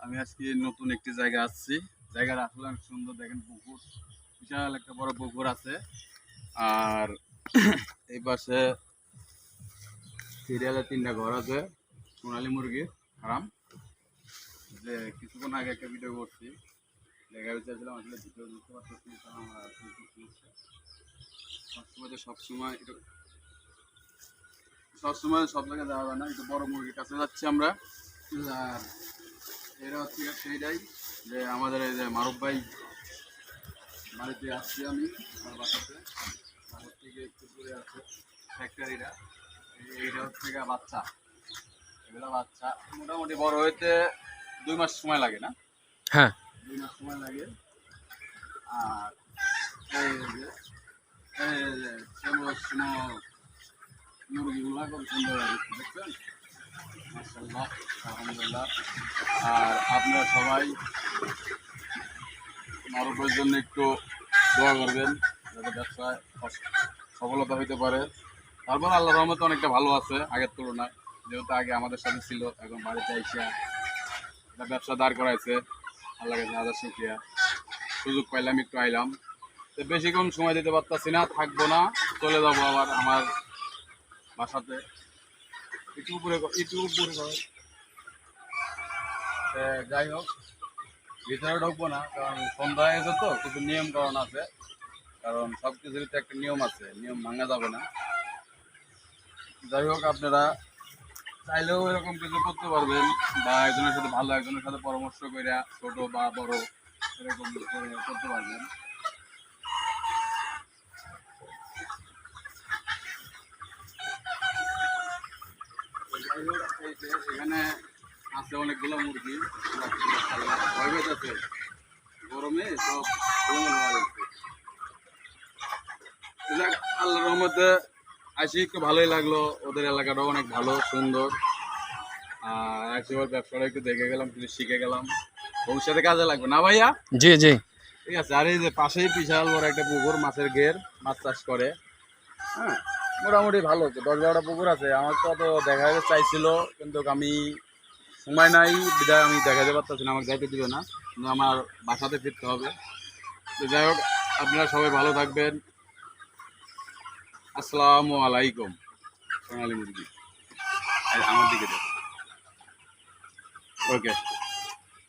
আমি আজকে নতুন একটি জায়গা আসছি। জায়গাটা আসলে অনেক সুন্দর, দেখেন পুকুর, বিশাল একটা বড় পুকুর আছে। আর এই পাশে সিরিয়ালে 3টা ঘর আছে, সোনালী মুরগির ফার্ম। যে কিছুক্ষণ আগে একটা ভিডিও করছি, দেখাতে চাইছিলাম, আসলে ভিডিও বুঝতে পারতেছি আমার সবসময় সব জায়গায় যাওয়া যায় না, একটু বড় মুরগির কাছে যাচ্ছি আমরা। আর এটা হচ্ছে সেইটাই যে আমাদের এই যে মারুফ ভাই বাড়িতে আসছি আমি, আমার বাসাতে বাসার থেকে একটু দূরে আছে ফ্যাক্টরিটা। এইটা হচ্ছে বাচ্চা, এগুলো বাচ্চা মোটামুটি বড় হইতে 2 মাস সময় লাগে না? হ্যাঁ, 2 মাস সময় লাগে। আর এই যে মুরগিগুলা খুব সুন্দর দেখছেন, মাশাআল্লাহ, আলহামদুলিল্লাহ। আর আপনারা সবাই মারুফের জন্য একটু দোয়া করবেন, যাতে ব্যবসায় সফলতা হইতে পারে। তারপর আল্লাহর রহমতে অনেকটা ভালো আছে আগের তুলনায়, যেহেতু আগে আমাদের সাথে ছিল, এখন বাড়িতে আইসা একটা ব্যবসা দাঁড় করাইছে। আল্লাহ কাছে হাজার শুকরিয়া, সুযোগ পাইলাম একটু আইলাম। তো বেশিক্ষণ সময় দিতে পারতাছি না, থাকবো না, চলে যাবো আবার আমার বাসাতে। একটু উপরে যাই হোক, ভিতরে ঢুকবো না, কারণ সন্ধ্যা হয়ে গেছে তো, কিছু নিয়ম কারণ আছে। কারণ সব কিছুরই তো একটা নিয়ম আছে, নিয়ম ভাঙা যাবে না। যাই হোক, আপনারা চাইলেও এরকম কিছু করতে পারবেন, বা একজনের সাথে ভালো একজনের সাথে পরামর্শ করে ছোট বা বড় এরকম করে করতে পারবেন। যাই হোক, এই যে এখানে আছে অনেকগুলো মুরগি, ভয় পেয়েছে গরমে সব আল্লাহর রহমতে আসি, একটু ভালোই লাগলো। ওদের এলাকাটাও অনেক ভালো সুন্দর। আর একবার ব্যবসাটা একটু দেখে গেলাম, কিছু শিখে গেলাম, ভবিষ্যতে কাজে লাগবে না ভাইয়া? জি জি। ঠিক আছে। আর এই যে পাশেই বিশাল বড় একটা পুকুর, মাছের ঘের, মাছ চাষ করে। হ্যাঁ, মোটামুটি ভালো, 10-12টা পুকুর আছে। আমার তো অত দেখা চাইছিল, কিন্তু আমি সময় নাই বিদায় আমি দেখাতে পারতেছি না, আমাকে যাইতে দিবে না, কিন্তু আমার বাসাতে ফিরতে হবে। তো যাই হোক, আপনারা সবাই ভালো থাকবেন। আসসালামু আলাইকুম। সোনালী মুরগি আমার দিকে, ওকে।